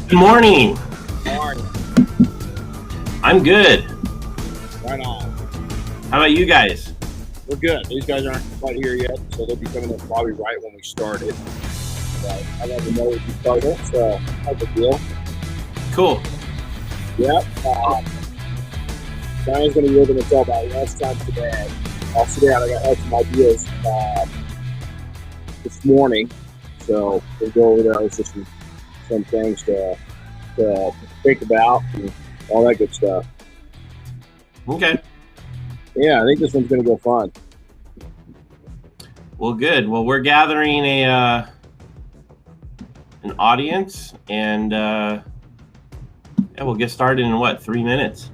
Good morning. How are you? I'm good. Right on. How about you guys? We're good. These guys aren't quite here yet, so they'll be coming up probably right when we started. But I let them know we started, so that's a deal. Cool. Yep. Brian's going to be able to tell about lunchtime today. I'll sit down. I had some ideas this morning, so we'll go over there. It's just some things to think about and all that good stuff. Okay. Yeah, I think this one's going to go fun. Well, good. Well, we're gathering an audience, and yeah, we'll get started in 3 minutes.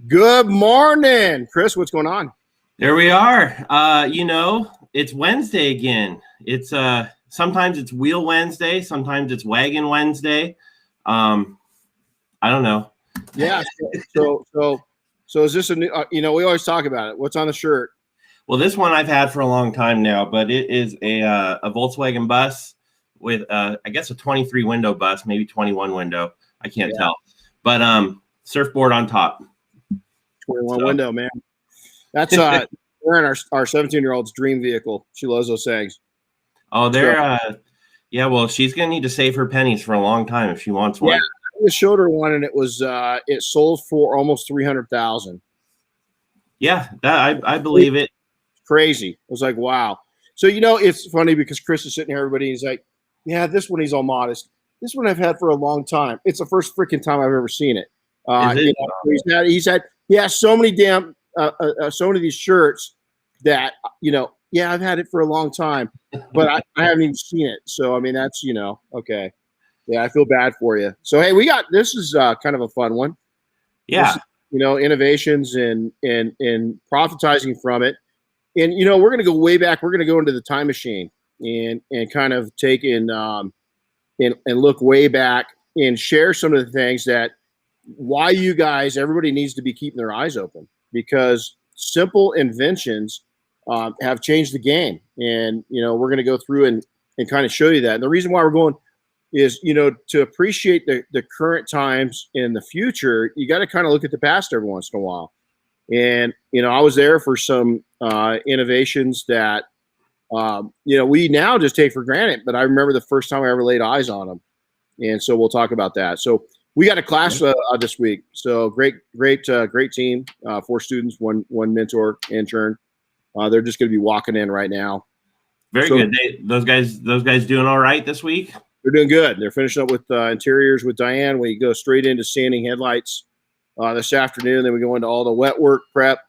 Good morning, Chris. What's going on? There we are. It's Wednesday again. It's sometimes it's Wheel Wednesday, sometimes it's Wagon Wednesday. I don't know. Yeah. So is this a new? We always talk about it. What's on the shirt? Well, this one I've had for a long time now, but it is a Volkswagen bus with I guess a 23 window bus, maybe 21 window. I can't tell, but surfboard on top. 21 window, man. That's we're in our 17-year-old's dream vehicle. She loves those things. Oh, they're well, she's gonna need to save her pennies for a long time if she wants one. Yeah, I just showed her one, and it sold for almost $300,000. Yeah, I believe it. Crazy. I was like, wow. So it's funny because Chris is sitting here, everybody. He's like, yeah, this one. He's all modest. This one I've had for a long time. It's the first freaking time I've ever seen it. He has so many damn so many of these shirts that I've had it for a long time, but I haven't even seen it. So I mean, that's okay. Yeah, I feel bad for you. So hey, this is kind of a fun one. Yeah. Innovations and profiting from it. And we're going to go way back. We're going to go into the time machine and kind of take in and look way back and share some of the things that why you guys, everybody needs to be keeping their eyes open, because simple inventions have changed the game. And we're going to go through and kind of show you that. And the reason why we're going is to appreciate the current times in the future, you got to kind of look at the past every once in a while. And I was there for some innovations that we now just take for granted, but I remember the first time I ever laid eyes on them. And so we'll talk about that. So we got a class this week. So great team, 4 students, one mentor, intern. They're just going to be walking in right now. Very good. Those guys doing all right this week? They're doing good. They're finishing up with interiors with Diane. We go straight into sanding headlights this afternoon. Then we go into all the wet work prep,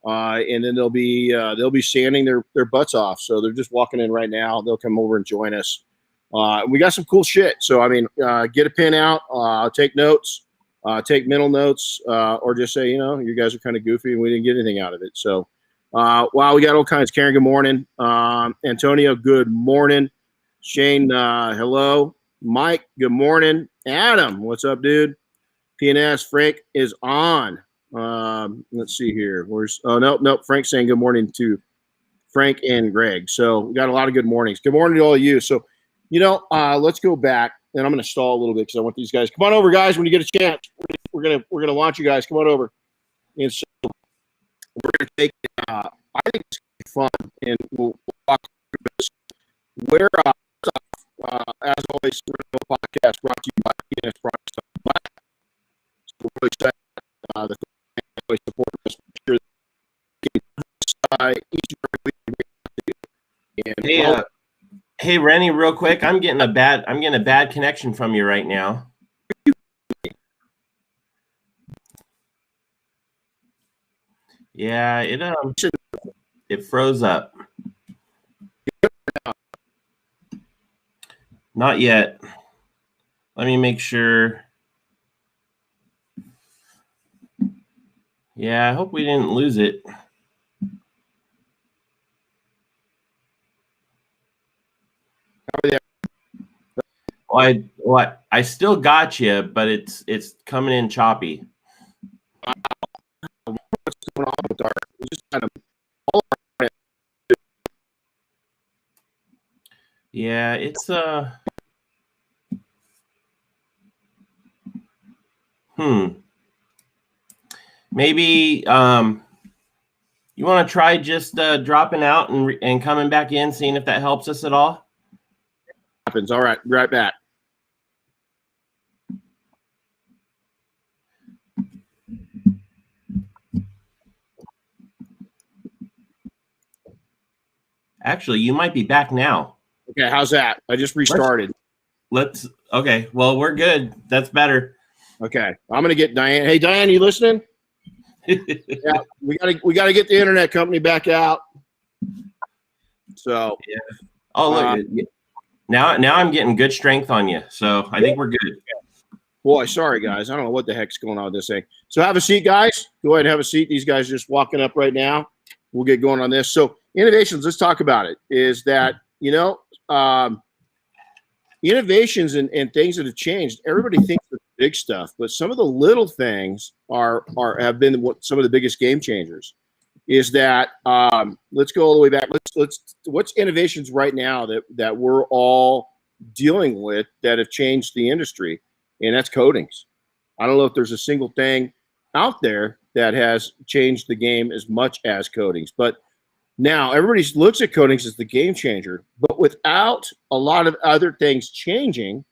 and then they'll be sanding their butts off. So they're just walking in right now. They'll come over and join us. We got some cool shit. So I mean, get a pen out, take notes, take mental notes, or just say you guys are kind of goofy and we didn't get anything out of it. So wow, we got all kinds. Karen, good morning. Antonio, good morning. Shane, hello. Mike, good morning. Adam, what's up, dude? PNS, Frank is on. Let's see here. Nope. Frank's saying good morning to Frank and Greg. So we got a lot of good mornings. Good morning to all of you. So, let's go back, and I'm going to stall a little bit because I want these guys. Come on over, guys. When you get a chance, we're gonna launch you guys. Come on over. And so we're gonna take. I think it's gonna be fun, and we'll walk through this. Where as always, the podcast brought to you by PNS Products. We're really excited that they support us. Hey, Renny, real quick, I'm getting a bad connection from you right now. Yeah, it froze up. Not yet. Let me make sure. Yeah, I hope we didn't lose it. Well, I still got you, but it's coming in choppy. What's going on with our? Just kind of yeah, it's maybe you want to try just dropping out and coming back in, seeing if that helps us at all. Happens. All right, right back. Actually, you might be back now. Okay, how's that? I just restarted. Okay, well, we're good. That's better. Okay, I'm gonna get Diane. Hey, Diane, you listening? Yeah, we gotta get the internet company back out. So yeah. Oh, look. Now I'm getting good strength on you, so I think we're good. Boy, sorry guys, I don't know what the heck's going on with this thing. So have a seat, guys. Go ahead and have a seat. These guys are just walking up right now. We'll get going on this. So innovations, let's talk about it. Is that, innovations and things that have changed. Everybody thinks of big stuff, but some of the little things have been some of the biggest game changers. Is that let's go all the way back. What's innovations right now that we're all dealing with that have changed the industry, and that's coatings. I don't know if there's a single thing out there that has changed the game as much as coatings, but now everybody looks at coatings as the game changer. But without a lot of other things changing,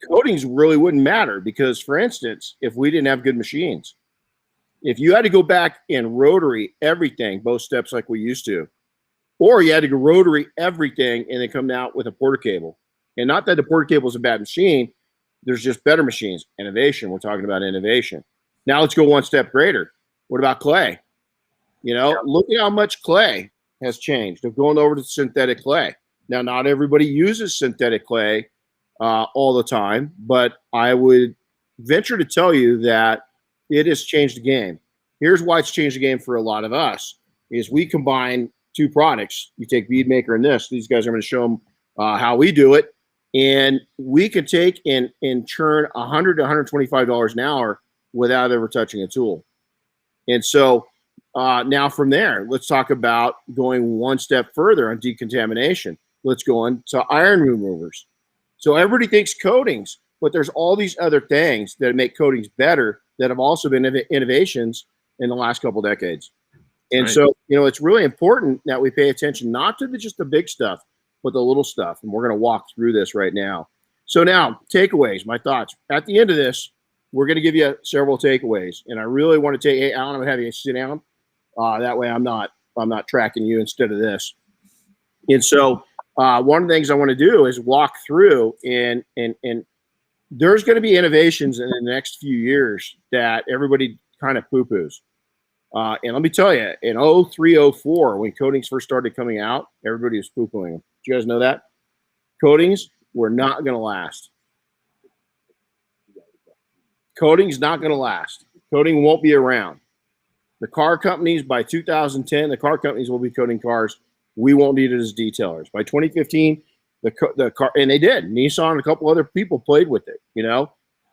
coatings really wouldn't matter because, for instance, if we didn't have good machines, if you had to go back and rotary everything, both steps like we used to, or you had to go rotary everything and then come out with a porter cable. And not that the porter cable is a bad machine. There's just better machines. Innovation. We're talking about innovation. Now let's go one step greater. What about clay? Look at how much clay has changed. Of going over to synthetic clay. Now, not everybody uses synthetic clay all the time, but I would venture to tell you that it has changed the game. Here's why it's changed the game for a lot of us, is we combine two products. You take bead maker and this. These guys are going to show them how we do it. And we can take and churn $100 to $125 an hour without ever touching a tool. And so now from there, let's talk about going one step further on decontamination. Let's go on to iron removers. So everybody thinks coatings, but there's all these other things that make coatings better that have also been innovations in the last couple decades. And so, it's really important that we pay attention not to just the big stuff, but the little stuff. And we're going to walk through this right now. So now, takeaways, my thoughts. At the end of this, we're going to give you several takeaways. And I really want to take, Alan, I'm going to have you sit down. That way I'm not tracking you instead of this. And so one of the things I want to do is walk through and there's going to be innovations in the next few years that everybody kind of poo-poos. And let me tell you, in 03, 04, when coatings first started coming out, everybody was poo-pooing them. Did you guys know that? Coatings were not going to last. Coating's not going to last. Coating won't be around. The car companies, by 2010, the car companies will be coating cars. We won't need it as detailers. By 2015, the car, and they did. Nissan and a couple other people played with it.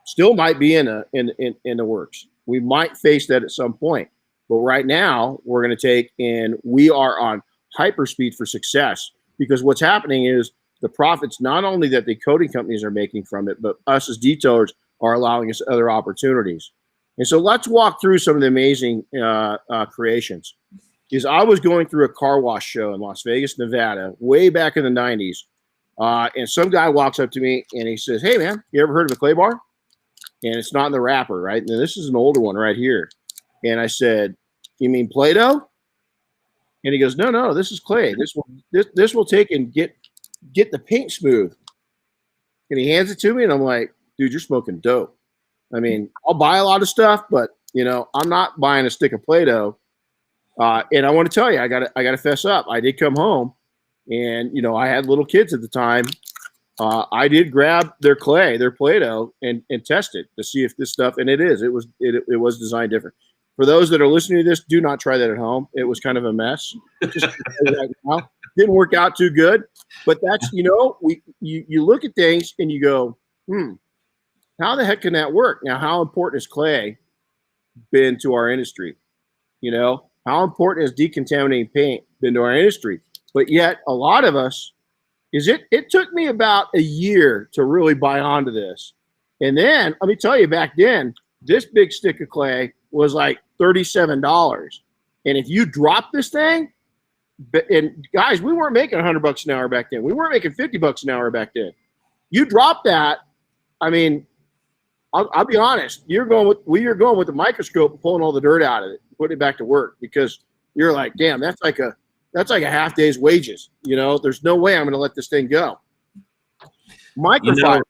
Still might be in the works. We might face that at some point. But right now, we're going to take, and we are on hyperspeed for success, because what's happening is the profits, not only that the coating companies are making from it, but us as detailers are allowing us other opportunities. And so let's walk through some of the amazing creations. Is I was going through a car wash show in Las Vegas, Nevada, way back in the 90s. And some guy walks up to me and he says, "Hey, man, you ever heard of a clay bar?" And it's not in the wrapper, right? And this is an older one right here. And I said, "You mean Play-Doh?" And he goes, No, this is clay. This will take and get the paint smooth." And he hands it to me, and I'm like, "Dude, you're smoking dope." I mean, I'll buy a lot of stuff, but I'm not buying a stick of Play-Doh. And I want to tell you, I got to fess up. I did come home, and I had little kids at the time. I did grab their clay, their Play-Doh, and test it to see if this stuff. And it was designed different. For those that are listening to this, do not try that at home. It was kind of a mess. Just right now. Didn't work out too good. But that's you look at things and you go, how the heck can that work? Now, how important has clay been to our industry? How important has decontaminating paint been to our industry? But yet, a lot of us, it took me about a year to really buy onto this. And then, let me tell you, back then, this big stick of clay was like $37. And if you drop this thing, and guys, we weren't making $100 an hour back then. We weren't making $50 an hour back then. You drop that, I mean, I'll be honest. We are going with the microscope and pulling all the dirt out of it, putting it back to work, because you're like, damn, that's like a half day's wages. There's no way I'm going to let this thing go. Microfiber.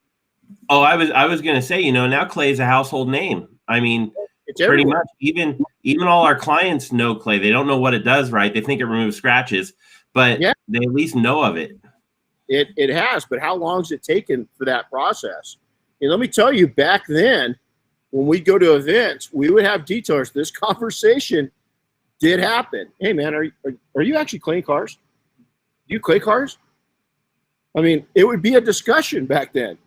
I was going to say, now clay is a household name. I mean, it's pretty much even all our clients know clay. They don't know what it does, right? They think it removes scratches, but they at least know of it. It has, but how long has it taken for that process? And let me tell you, back then, when we go to events, we would have detailers. This conversation did happen. Hey, man, are you actually claying cars? Do you clay cars? I mean, it would be a discussion back then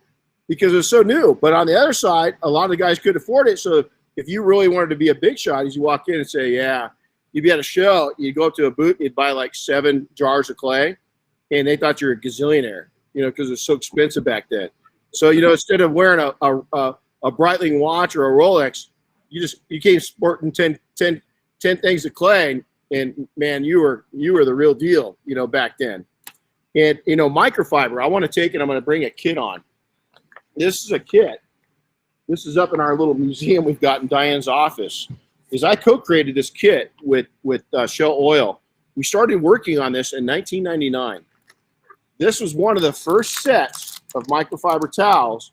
because it was so new. But on the other side, a lot of the guys could afford it. So if you really wanted to be a big shot, as you walk in and say, yeah, you'd be at a show, you'd go up to a booth, you'd buy like 7 jars of clay, and they thought you were a gazillionaire, because it was so expensive back then. So, instead of wearing a Breitling watch or a Rolex, you came sporting 10 things of clay, and man, you were the real deal, back then. And microfiber, I want to take it. I'm going to bring a kit on. This is a kit. This is up in our little museum we've got in Diane's office. Is I co-created this kit with Shell Oil. We started working on this in 1999. This was one of the first sets of microfiber towels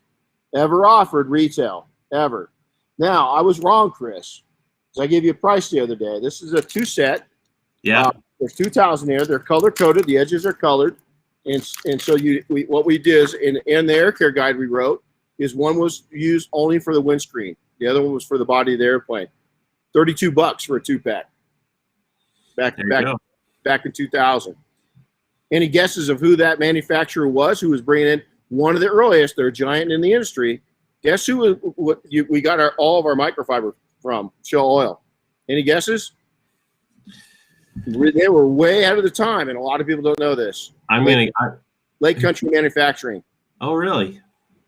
ever offered retail, ever. Now, I was wrong, Chris, because I gave you a price the other day. This is a 2 set. Yeah. There's 2 towels in there. They're color-coded. The edges are colored. And so what we did is, in the air care guide we wrote, is one was used only for the windscreen. The other one was for the body of the airplane. $32 for a 2-pack. Back in 2000. Any guesses of who that manufacturer was who was bringing in one of the earliest? They're a giant in the industry. Guess who we got all of our microfiber from? Shell Oil. Any guesses? They were way ahead of the time, and a lot of people don't know this. Lake Country Manufacturing. Oh, really?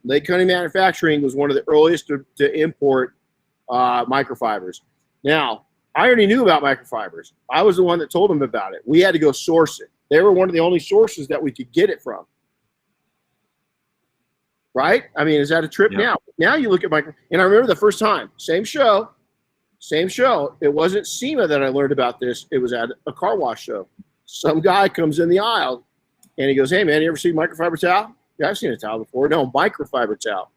Lake Country Manufacturing was one of the earliest to import microfibers. Now, I already knew about microfibers. I was the one that told them about it. We had to go source it. They were one of the only sources that we could get it from. Right? I mean, is that a trip? Yeah. Now you look at and I remember the first time, same show. It wasn't SEMA that I learned about this. It was at a car wash show. Some guy comes in the aisle and he goes, hey, man, you ever seen microfiber towel? Yeah, I've seen a towel before. No, microfiber towel.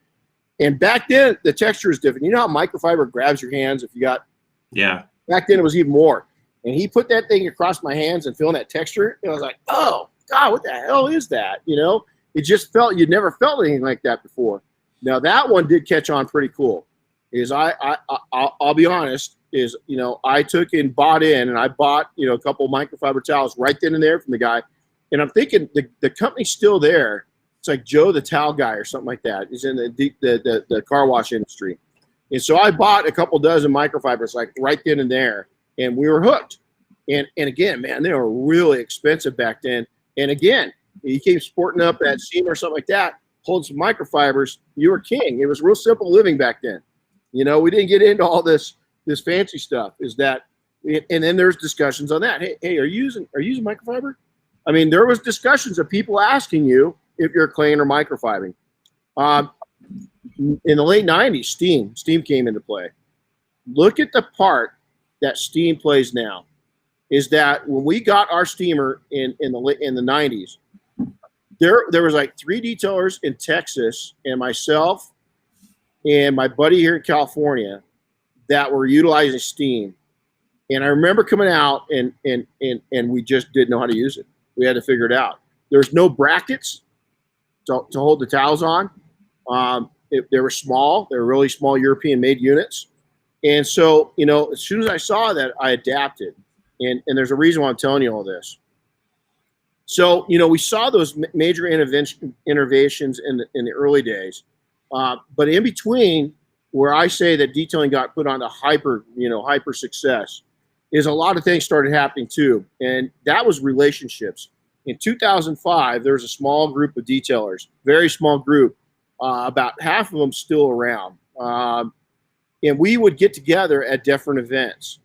And back then, the texture is different. You know how microfiber grabs your hands if you got – Yeah. Back then, it was even more. And he put that thing across my hands and feeling that texture. And I was like, oh, God, what the hell is that? It just felt – you'd never felt anything like that before. Now, that one did catch on pretty cool. I'll be honest, I took and bought in, and I bought, a couple microfiber towels right then and there from the guy. And I'm thinking the company's still there. It's like Joe the Towel Guy or something like that. He's in the car wash industry. And so I bought a couple dozen microfibers like right then and there, and we were hooked. And again, man, they were really expensive back then. And again, you came sporting up at SEMA or something like that, holding some microfibers, you were king. It was real simple living back then. We didn't get into all this fancy stuff. And then there's discussions on that. Hey, are you using microfiber? I mean, there was discussions of people asking you if you're claying or microfibering. In the late 90s, steam came into play. Look at the part that steam plays now. Is that when we got our steamer in the 90s, there was like 3 detailers in Texas and myself and my buddy here in California that were utilizing steam. And I remember coming out and we just didn't know how to use it. We had to figure it out. There's no brackets to hold the towels on. They were small. They were really small European-made units. And so, as soon as I saw that, I adapted. And there's a reason why I'm telling you all this. So, we saw those major innovations in the early days. But in between, where I say that detailing got put on to hyper success, is a lot of things started happening too. And that was relationships. In 2005, there was a small group of detailers, very small group, about half of them still around. And we would get together at different events.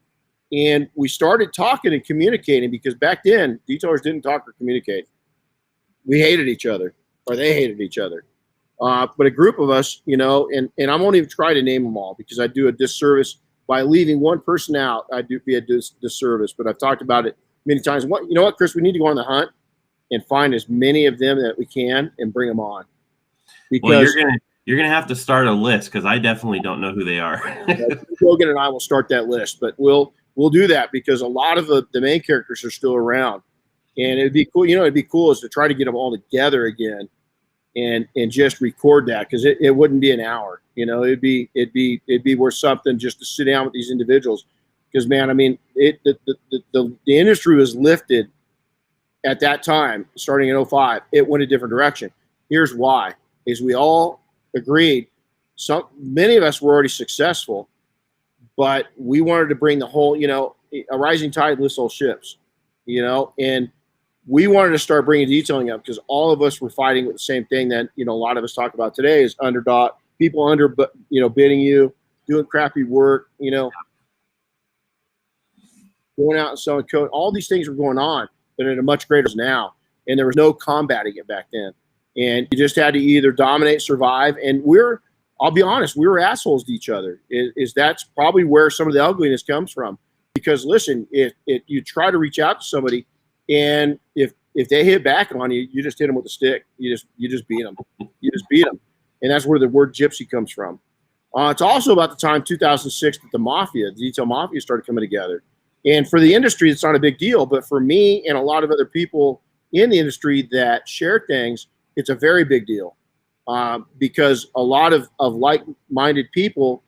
And we started talking and communicating because back then, detailers didn't talk or communicate. We hated each other, or they hated each other. But a group of us, and I won't even try to name them all because I do a disservice by leaving one person out. I do be a disservice, but I've talked about it many times. You know what, Chris? We need to go on the hunt and find as many of them that we can and bring them on. Because you're gonna have to start a list because I definitely don't know who they are. Logan and I will start that list, but we'll do that because a lot of the main characters are still around, and it'd be cool. It'd be cool is to try to get them all together again. and just record that, because it wouldn't be an hour. It'd be worth something just to sit down with these individuals, because man, I mean, the industry was lifted at that time, starting in 05. It went a different direction. Here's why: is we all agreed. Many of us were already successful, but we wanted to bring the whole, a rising tide lifts all ships, and we wanted to start bringing detailing up, because all of us were fighting with the same thing that, a lot of us talk about today is underdog, people bidding you, doing crappy work, going out and selling code. All these things were going on, but at a much greater now. And there was no combating it back then. And you just had to either dominate, survive. And I'll be honest, we were assholes to each other. That's probably where some of the ugliness comes from. Because listen, if you try to reach out to somebody, and if they hit back on you, you just hit them with a stick. You just beat them. You just beat them. And that's where the word gypsy comes from. It's also about the time 2006 that the detail mafia started coming together. And for the industry, it's not a big deal. But for me and a lot of other people in the industry that share things, it's a very big deal, because a lot of like-minded people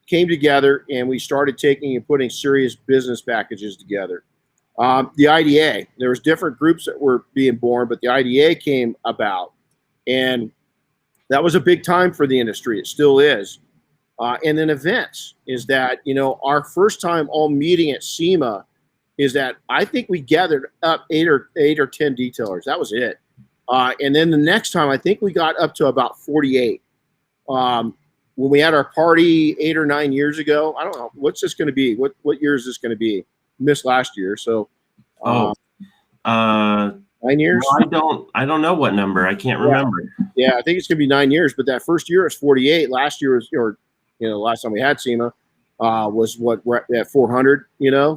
came together, and we started taking and putting serious business packages together. The IDA, there was different groups that were being born, but the IDA came about, and that was a big time for the industry. It still is. And then events is that, our first time all meeting at SEMA is that I think we gathered up 8 or 10 detailers. That was it. And then the next time, I think we got up to about 48. When we had our party 8 or 9 years ago, I don't know, what's this going to be? What year is this going to be? Missed last year. So, 9 years. No, I don't know what number. I can't remember. Yeah, I think it's going to be 9 years, but that first year was 48. Last year was, last time we had SEMA, was we're at 400,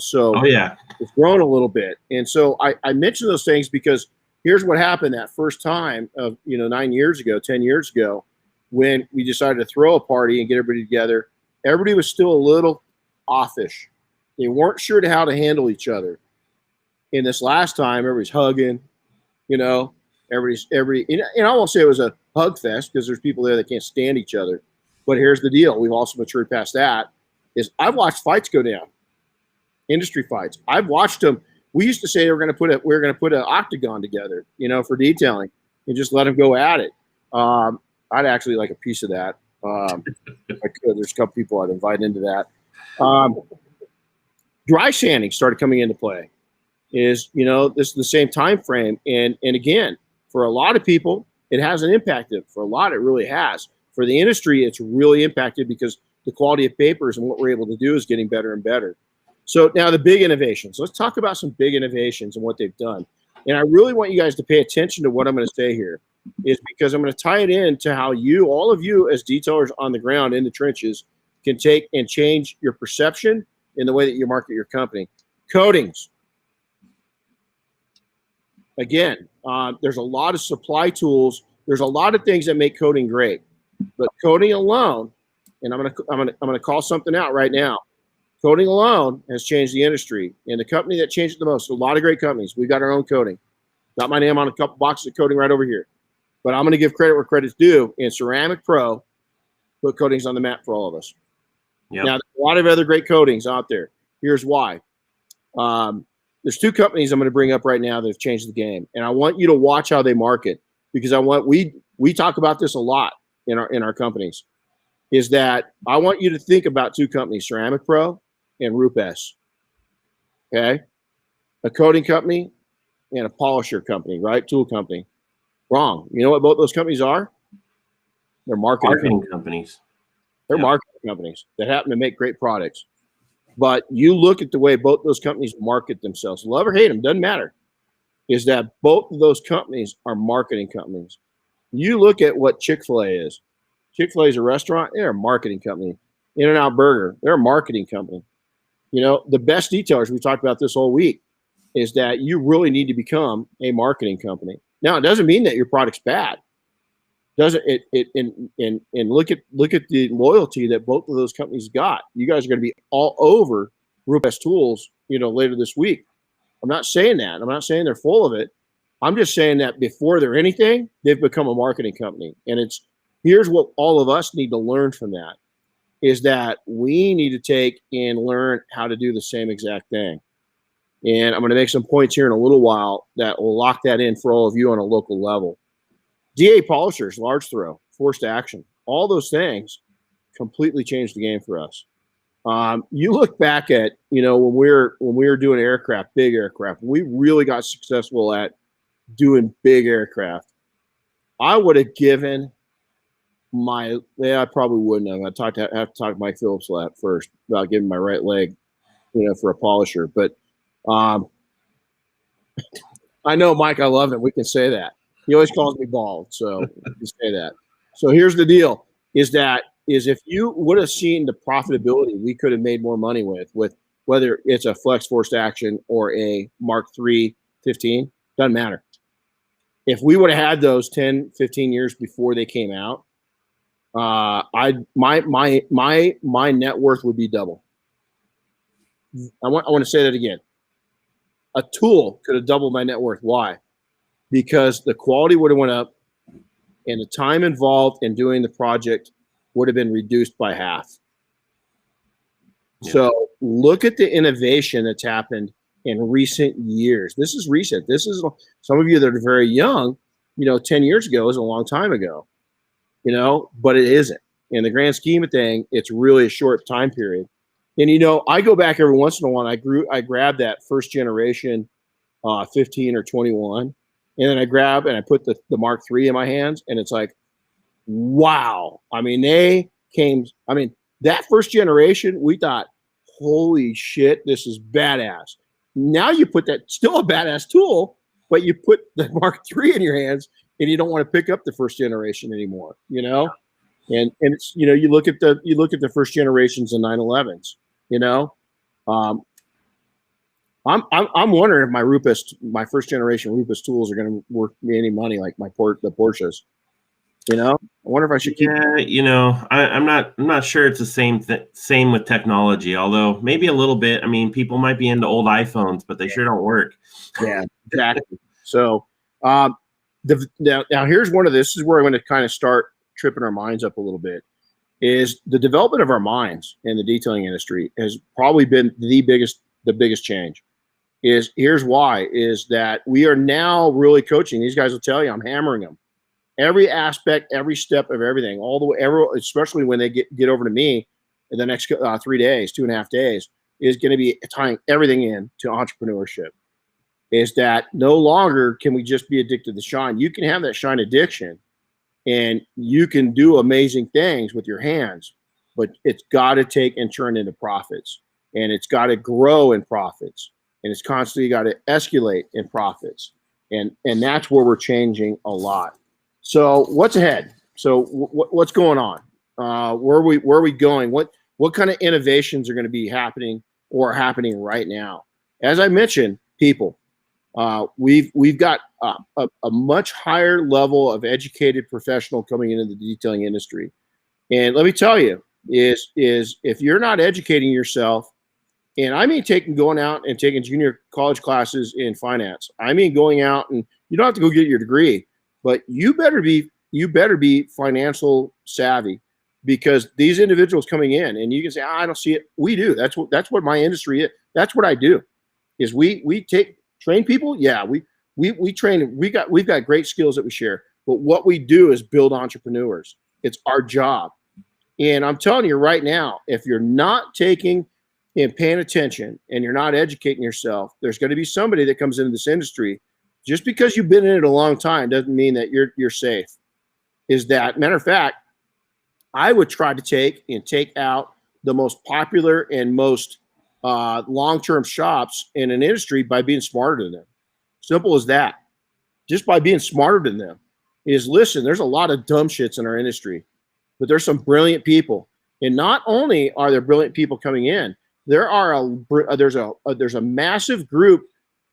so it's grown a little bit. And so I mention those things because here's what happened that first time of, 9 years ago, 10 years ago, when we decided to throw a party and get everybody together. Everybody was still a little offish. They weren't sure how to handle each other. In this last time, everybody's hugging, and I won't say it was a hug fest, because there's people there that can't stand each other. But here's the deal. We've also matured past that. Is I've watched fights go down, industry fights. I've watched them. We used to say we were going to put an octagon together, for detailing, and just let them go at it. I'd actually like a piece of that. If I could. There's a couple people I'd invite into that. Dry sanding started coming into play. This is the same time frame, and again, for a lot of people, it hasn't impacted. For a lot, it really has. For the industry, it's really impacted because the quality of papers and what we're able to do is getting better and better. So now the big innovations. Let's talk about some big innovations and what they've done. And I really want you guys to pay attention to what I'm going to say here, is because I'm going to tie it in to how all of you as detailers on the ground in the trenches can take and change your perception in the way that you market your company. Coatings. Again, there's a lot of supply tools. There's a lot of things that make coating great, but coating alone, and I'm gonna call something out right now. Coating alone has changed the industry, and the company that changed it the most. A lot of great companies. We've got our own coating. Got my name on a couple boxes of coating right over here, but I'm going to give credit where credit's due. And Ceramic Pro put coatings on the map for all of us. Yep. Now, there's a lot of other great coatings out there. Here's why. There's 2 companies I'm going to bring up right now that have changed the game, and I want you to watch how they market, because we talk about this a lot in our companies. Is that I want you to think about 2 companies, Ceramic Pro and Rupes. Okay, a coating company and a polisher company, right? Tool company. Wrong. You know what both those companies are? They're marketing companies. They're marketing companies that happen to make great products. But you look at the way both those companies market themselves, love or hate them, doesn't matter, is that both of those companies are marketing companies. You look at what Chick-fil-A is. Chick-fil-A is a restaurant. They're a marketing company. In-N-Out Burger, they're a marketing company. The best detailers, we talked about this all week, is that you really need to become a marketing company. Now, it doesn't mean that your product's bad. Doesn't it? And look at the loyalty that both of those companies got. You guys are going to be all over Rupes Tools, later this week. I'm not saying that. I'm not saying they're full of it, I'm just saying that before they're anything, they've become a marketing company. And here's what all of us need to learn from that is that we need to take and learn how to do the same exact thing. And I'm going to make some points here in a little while that will lock that in for all of you on a local level. DA polishers, large throw, forced action, all those things completely changed the game for us. You look back at, when we were doing aircraft, big aircraft, we really got successful at doing big aircraft. I would have given I probably wouldn't have. Have to talk to Mike Phillips first about giving my right leg, for a polisher. But I know, Mike, I love it. We can say that. He always calls me bald, so we can say that. So here's the deal: is if you would have seen the profitability we could have made more money with whether it's a flex forced action or a Mark III 15, doesn't matter. If we would have had those 10, 15 years before they came out, my net worth would be double. I want to say that again. A tool could have doubled my net worth. Why? Because the quality would have went up and the time involved in doing the project would have been reduced by half. Yeah. So look at the innovation that's happened in recent years. This is recent. This is some of you that are very young, 10 years ago is a long time ago, but it isn't. In the grand scheme of things, it's really a short time period. And, I go back every once in a while, I grab that first generation 15 or 21, and then I grab and I put the Mark III in my hands, and it's like, wow. I mean, that first generation, we thought, holy shit, this is badass. Now you put that, still a badass tool, but you put the Mark III in your hands, and you don't want to pick up the first generation anymore, And it's, you look at the first generations of 911s, I'm wondering if my first generation Rupus tools are going to worth me any money like the Porsches. I wonder if I should keep. Yeah, I'm not sure it's the same with technology. Although maybe a little bit. I mean, people might be into old iPhones, but they sure don't work. Yeah, exactly. So, now here's this is where I'm going to kind of start tripping our minds up a little bit. Is the development of our minds in the detailing industry has probably been the biggest change. Here's why is that we are now really coaching. These guys will tell you I'm hammering them. Every aspect, every step of everything, all the way, especially when they get over to me in the next 3 days, 2.5 days, is going to be tying everything in to entrepreneurship. Is that no longer can we just be addicted to shine. You can have that shine addiction and you can do amazing things with your hands, but it's got to take and turn into profits, and it's got to grow in profits, and it's constantly got to escalate in profits. And that's where we're changing a lot. So what's ahead? So what's going on? Where are we going? What kind of innovations are going to be happening or happening right now? As I mentioned, people, we've got a much higher level of educated professional coming into the detailing industry. And let me tell you, is if you're not educating yourself, and I mean going out and taking junior college classes in finance. I mean going out, and you don't have to go get your degree, but you better be financial savvy, because these individuals coming in, and you can say, I don't see it. We do. That's what my industry is. That's what I do. Is we train people. Yeah, we train. We've got great skills that we share. But what we do is build entrepreneurs. It's our job. And I'm telling you right now, if you're not taking and paying attention and you're not educating yourself, there's going to be somebody that comes into this industry. Just because you've been in it a long time doesn't mean that you're safe. Is that, matter of fact, I would try to take out the most popular and most long-term shops in an industry by being smarter than them. Simple as that. Just by being smarter than them. Listen, there's a lot of dumb shits in our industry, but there's some brilliant people. And not only are there brilliant people coming in, there's a massive group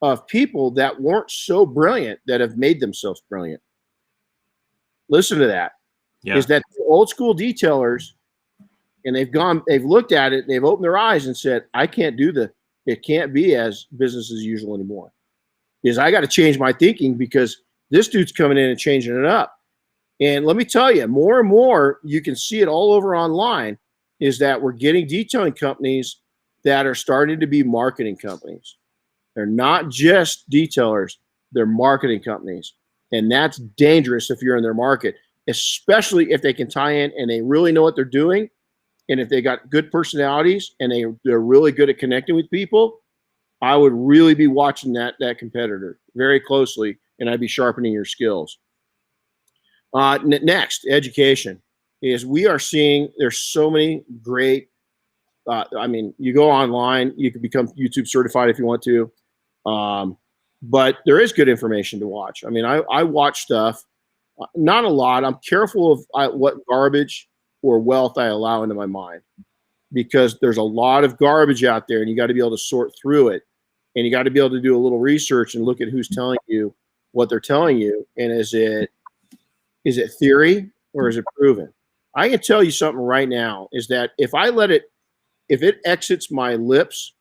of people that weren't so brilliant that have made themselves brilliant. Listen to that. Yeah. Is that the old school detailers, and they've looked at it, and they've opened their eyes and said, it can't be as business as usual anymore. is I got to change my thinking because this dude's coming in and changing it up. And let me tell you, more and more, you can see it all over online, is that we're getting detailing companies that are starting to be marketing companies. They're not just detailers, they're marketing companies. And that's dangerous if you're in their market, especially if they can tie in and they really know what they're doing. And if they got good personalities and they're really good at connecting with people, I would really be watching that competitor very closely, and I'd be sharpening your skills. Next, education is we are seeing there's so many great. I mean, you go online, you can become YouTube certified if you want to, but there is good information to watch. I mean, I watch stuff, not a lot. I'm careful of what garbage or wealth I allow into my mind, because there's a lot of garbage out there, and you got to be able to sort through it, and you got to be able to do a little research and look at who's telling you what they're telling you, and is it theory or is it proven? I can tell you something right now, is that if it exits my lips,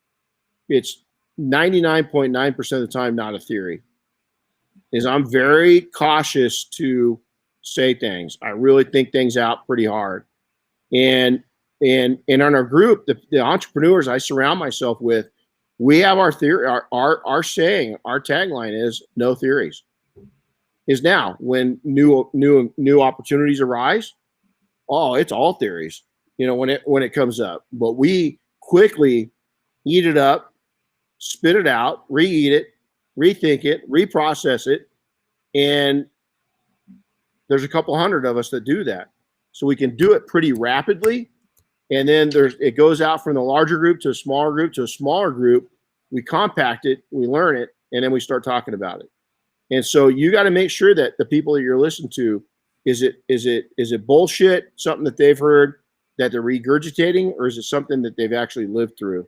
it's 99.9% of the time not a theory. Is I'm very cautious to say things. I really think things out pretty hard. And on our group, the entrepreneurs I surround myself with, we have our theory, our saying, our tagline is no theories. Is now when new opportunities arise, it's all theories, when it comes up. But we quickly eat it up, spit it out, re-eat it, rethink it, reprocess it, and there's a couple hundred of us that do that. So we can do it pretty rapidly, and then it goes out from the larger group to a smaller group to a smaller group. We compact it, we learn it, and then we start talking about it. And so you got to make sure that the people that you're listening to, is it bullshit, something that they've heard that they're regurgitating, or is it something that they've actually lived through?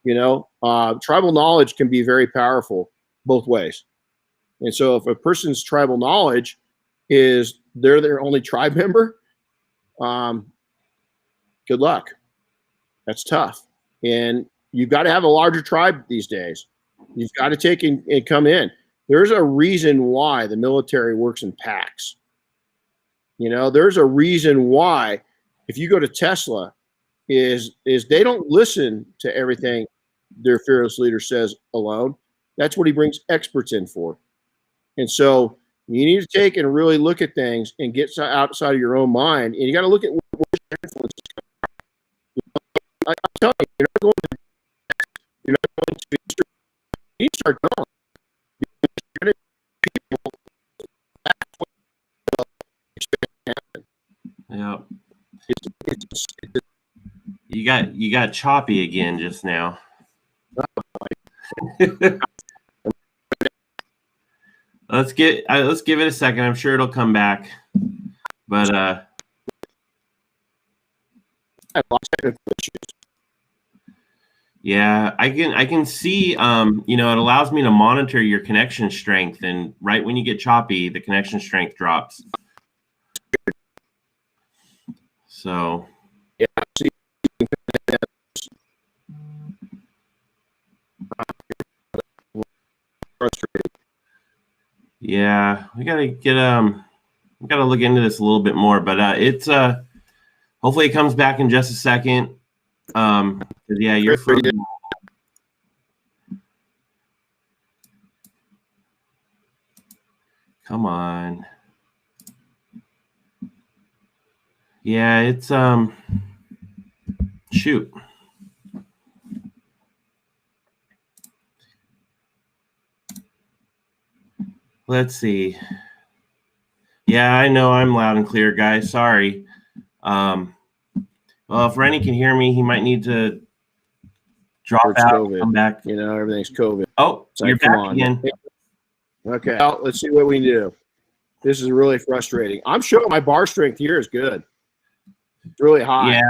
Tribal knowledge can be very powerful both ways. And so if a person's tribal knowledge is they're their only tribe member, good luck. That's tough. And you've got to have a larger tribe these days. You've got to take and come in. There's a reason why the military works in packs. There's a reason why, if you go to Tesla, is they don't listen to everything their fearless leader says alone. That's what he brings experts in for. And so you need to take and really look at things and get outside of your own mind. And you got to look at where your influence is coming from. I'm telling you, you're not going to you need to start going. Yeah. You got choppy again just now. Let's give it a second. I'm sure it'll come back. But I lost technical issues. Yeah, I can see it allows me to monitor your connection strength, and right when you get choppy, the connection strength drops. So yeah, frustrated. Yeah, we gotta look into this a little bit more, but it's hopefully it comes back in just a second. Yeah, you're frozen. Come on. Yeah, it's shoot. Let's see. Yeah, I know I'm loud and clear, guys. Sorry. Well, if Renny can hear me, he might need to drop out and come back. Everything's COVID. Oh, so you're back again. Okay, well, let's see what we can do. This is really frustrating. I'm showing my bar strength here is good. It's really high.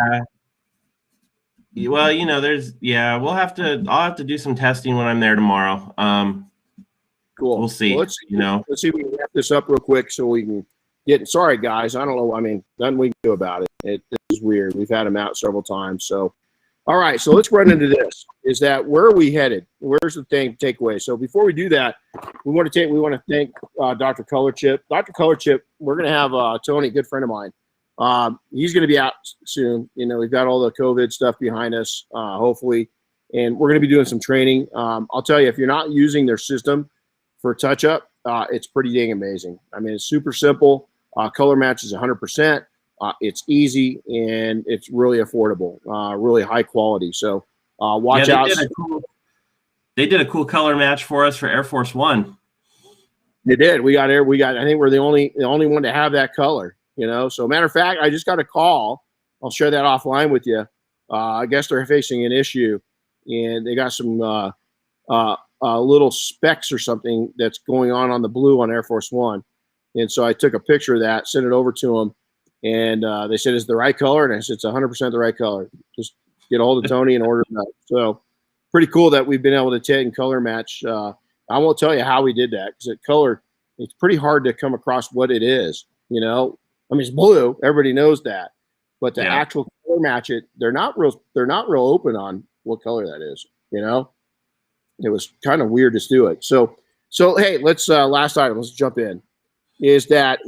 Yeah. Well, I'll have to do some testing when I'm there tomorrow. Cool. We'll see. Well, let's see if we can wrap this up real quick so we can get. Sorry, guys. I don't know. I mean, nothing we can do about it. This is weird. We've had them out several times. So, all right. So let's run into this. Is that where are we headed? Where's the takeaway? So before we do that, we want to thank Dr. Color Chip. Dr. Color Chip, we're going to have Tony, a good friend of mine. He's going to be out soon. You know, we've got all the COVID stuff behind us, hopefully, and we're going to be doing some training. I'll tell you, if you're not using their system for touch up, it's pretty dang amazing. I mean, it's super simple. Color match is 100%. It's easy and it's really affordable, really high quality. So watch out. They did a cool color match for us for Air Force One. They did. I think we're the only one to have that color, you know? So matter of fact, I just got a call. I'll share that offline with you. I guess they're facing an issue and they got some little specks or something that's going on the blue on Air Force One. And so I took a picture of that, sent it over to them, and they said, "Is it the right color?" And I said, "It's 100% the right color. Just get a hold of Tony and order it up." So pretty cool that we've been able to take and color match. I won't tell you how we did that because it's pretty hard to come across what it is. You know, I mean, it's blue. Everybody knows that, but the actual color match it, they're not real open on what color that is. You know, it was kind of weird to do it. So hey, let's last item. Let's jump in. Is that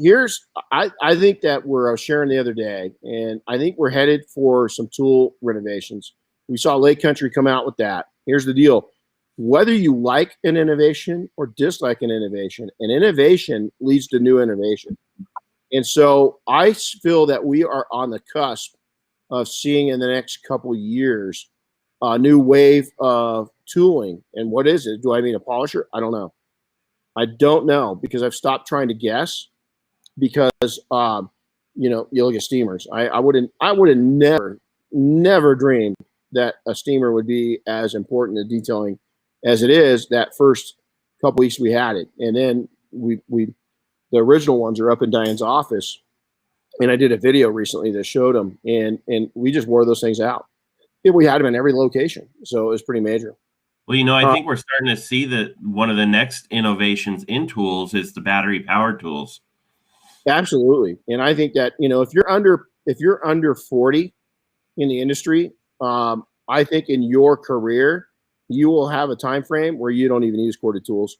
I think that I was sharing the other day, and I think we're headed for some tool renovations. We saw Lake Country come out with that. Here's the deal. Whether you like an innovation or dislike an innovation leads to new innovation. And so I feel that we are on the cusp of seeing in the next couple of years a new wave of tooling. And what is it? Do I mean a polisher? I don't know. I don't know because I've stopped trying to guess because, you know, you look at steamers. I would have never dreamed that a steamer would be as important to detailing as it is that first couple weeks we had it. And then the original ones are up in Diane's office. And I did a video recently that showed them and we just wore those things out. And we had them in every location. So it was pretty major. Well, you know, I think we're starting to see that one of the next innovations in tools is the battery powered tools. Absolutely. And I think that, you know, if you're under 40 in the industry, I think in your career, you will have a time frame where you don't even use corded tools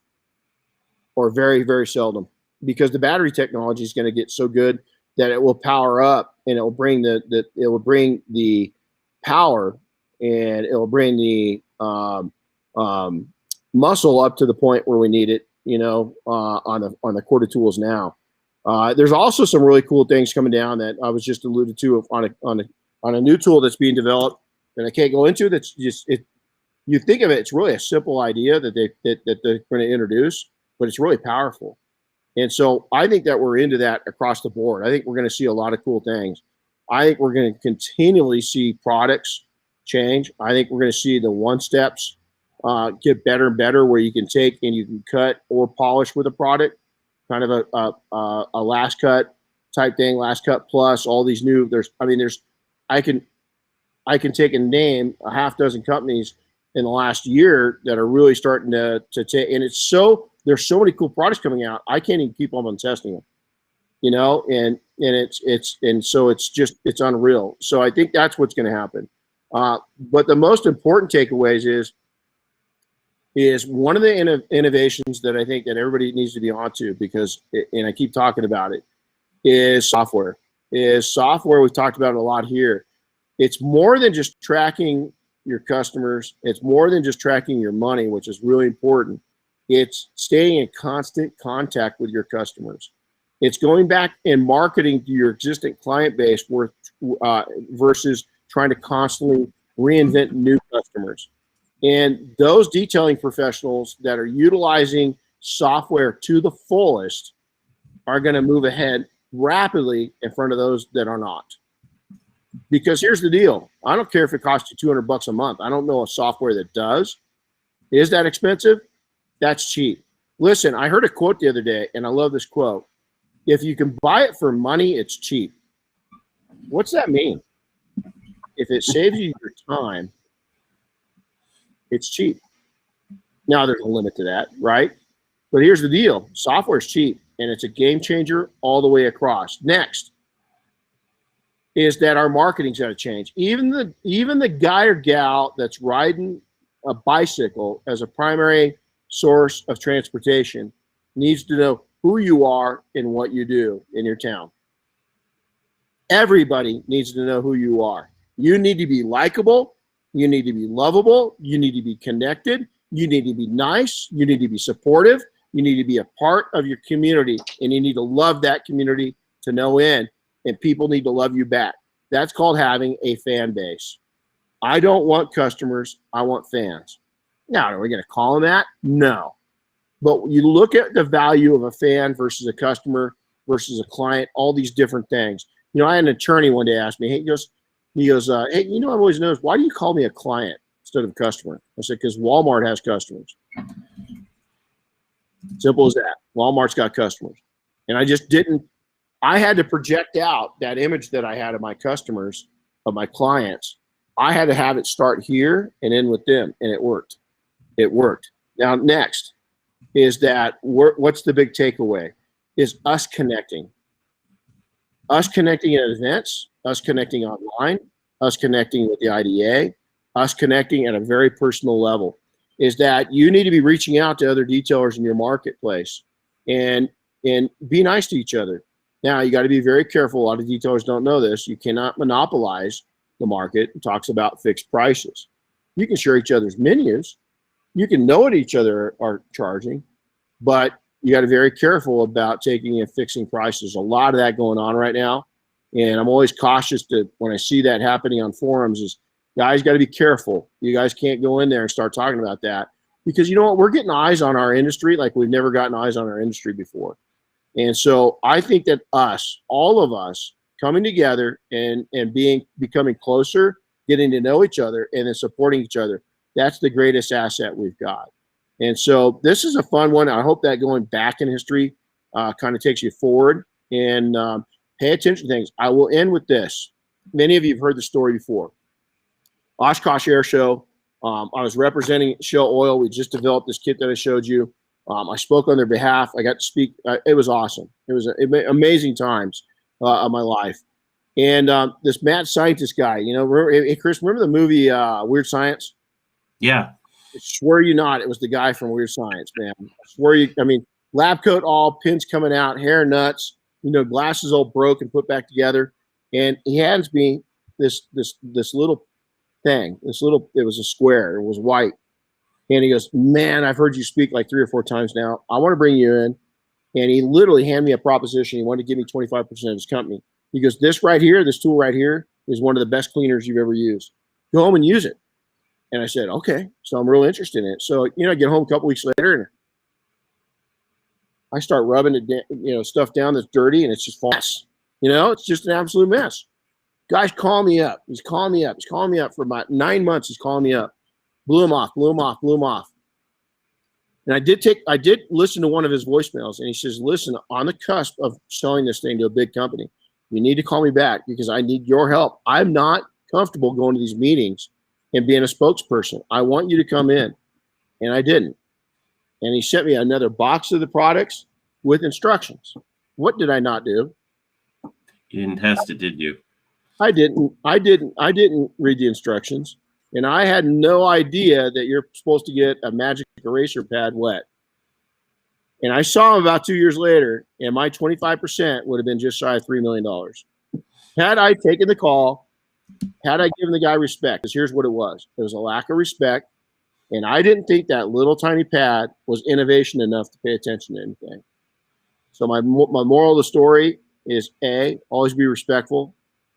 or very, very seldom because the battery technology is going to get so good that it will power up and it will bring the power and it will bring the, muscle up to the point where we need it, you know, on the corded tools now. There's also some really cool things coming down that I was just alluded to on a new tool that's being developed that I can't go into. That's just you think of it, it's really a simple idea that they're going to introduce, but it's really powerful. And so I think that we're into that across the board. I think we're going to see a lot of cool things. I think we're going to continually see products change. I think we're going to see the one steps get better and better where you can take and you can cut or polish with a product, kind of a last cut type thing, last cut plus all these new, I can take and name a half dozen companies in the last year that are really starting to take, and there's so many cool products coming out. I can't even keep on testing them, you know, and so it's unreal. So I think that's what's going to happen. But the most important takeaways is one of the innovations that I think that everybody needs to be onto because, and I keep talking about it, is software. We've talked about it a lot here. It's more than just tracking your customers. It's more than just tracking your money, which is really important. It's staying in constant contact with your customers. It's going back and marketing to your existing client base versus trying to constantly reinvent new customers. And those detailing professionals that are utilizing software to the fullest are going to move ahead rapidly in front of those that are not. Because here's the deal. I don't care if it costs you $200 a month. I don't know a software that does. Is that expensive? That's cheap. Listen, I heard a quote the other day, and I love this quote. If you can buy it for money, it's cheap. What's that mean? If it saves you your time, it's cheap. Now there's a limit to that, right? But here's the deal. Software is cheap, and it's a game changer all the way across. Next is that our marketing's got to change. Even the guy or gal that's riding a bicycle as a primary source of transportation needs to know who you are and what you do in your town. Everybody needs to know who you are. You need to be likable. You need to be lovable. You need to be connected. You need to be nice. You need to be supportive. You need to be a part of your community, and you need to love that community to no end, and people need to love you back. That's called having a fan base. I don't want customers. I want fans. Now, are we going to call them that? No. But you look at the value of a fan versus a customer versus a client, all these different things. You know, I had an attorney one day ask me, hey, he goes, hey, you know, I've always noticed, why do you call me a client instead of a customer? I said, because Walmart has customers. Simple as that. Walmart's got customers. And I just didn't, I had to project out that image that I had of my customers, of my clients. I had to have it start here and end with them, and it worked. It worked. Now, next is that what's the big takeaway? Is us connecting. Us connecting at events, us connecting online, us connecting with the IDA, us connecting at a very personal level. Is that you need to be reaching out to other detailers in your marketplace and be nice to each other. Now, you got to be very careful. A lot of detailers don't know this. You cannot monopolize the market. It talks about fixed prices. You can share each other's menus. You can know what each other are charging, but you got to be very careful about taking and fixing prices. A lot of that going on right now. And I'm always cautious to, when I see that happening on forums, is guys got to be careful. You guys can't go in there and start talking about that, because you know what? We're getting eyes on our industry like we've never gotten eyes on our industry before. And so I think that us, all of us, coming together and becoming closer, getting to know each other, and then supporting each other, that's the greatest asset we've got. And so this is a fun one. I hope that going back in history kind of takes you forward, and pay attention to things. I will end with this. Many of you have heard the story before. Oshkosh Air Show. I was representing Shell Oil. We just developed this kit that I showed you. I spoke on their behalf. I got to speak. It was awesome. It was amazing times of my life. And this mad scientist guy, you know, hey, Chris, remember the movie Weird Science? Yeah. I swear you not, it was the guy from Weird Science, man. I swear you, I mean, lab coat all, pins coming out, hair nuts, you know, glasses all broke and put back together. And he hands me this little thing, it was a square, it was white. And he goes, man, I've heard you speak like 3 or 4 times now. I want to bring you in. And he literally handed me a proposition. He wanted to give me 25% of his company. He goes, this right here, this tool right here is one of the best cleaners you've ever used. Go home and use it. And I said, okay. So I'm really interested in it. So, you know, I get home a couple weeks later and I start rubbing it, you know, stuff down that's dirty, and it's just false. You know, it's just an absolute mess. Guys call me up. He's calling me up. He's calling me up for about 9 months. He's calling me up. Blew him off. And I did listen to one of his voicemails, and he says, listen, on the cusp of selling this thing to a big company, you need to call me back because I need your help. I'm not comfortable going to these meetings and being a spokesperson. I want you to come in. And I didn't. And he sent me another box of the products with instructions. What did I not do? You didn't test it, did you? I didn't read the instructions. And I had no idea that you're supposed to get a magic eraser pad wet. And I saw him about 2 years later, and my 25% would have been just shy of $3 million. Had I taken the call, had I given the guy respect, because here's what it was. It was a lack of respect, and I didn't think that little tiny pad was innovation enough to pay attention to anything. So my moral of the story is, A, always be respectful,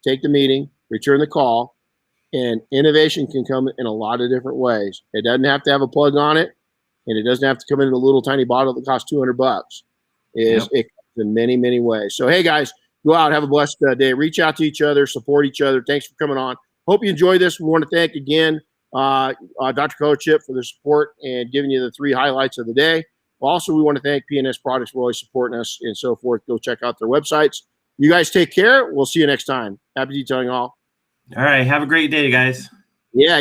take the meeting, return the call, and innovation can come in a lot of different ways. It doesn't have to have a plug on it, and it doesn't have to come in a little tiny bottle that costs $200. It comes in many, many ways. So, hey, guys, go out, have a blessed day. Reach out to each other, support each other. Thanks for coming on. Hope you enjoyed this. We want to thank again Dr. Chip for the support and giving you the 3 highlights of the day. Also, we want to thank P&S Products for always supporting us and so forth. Go check out their websites. You guys take care. We'll see you next time. Happy detailing all. All right. Have a great day, guys. Yeah.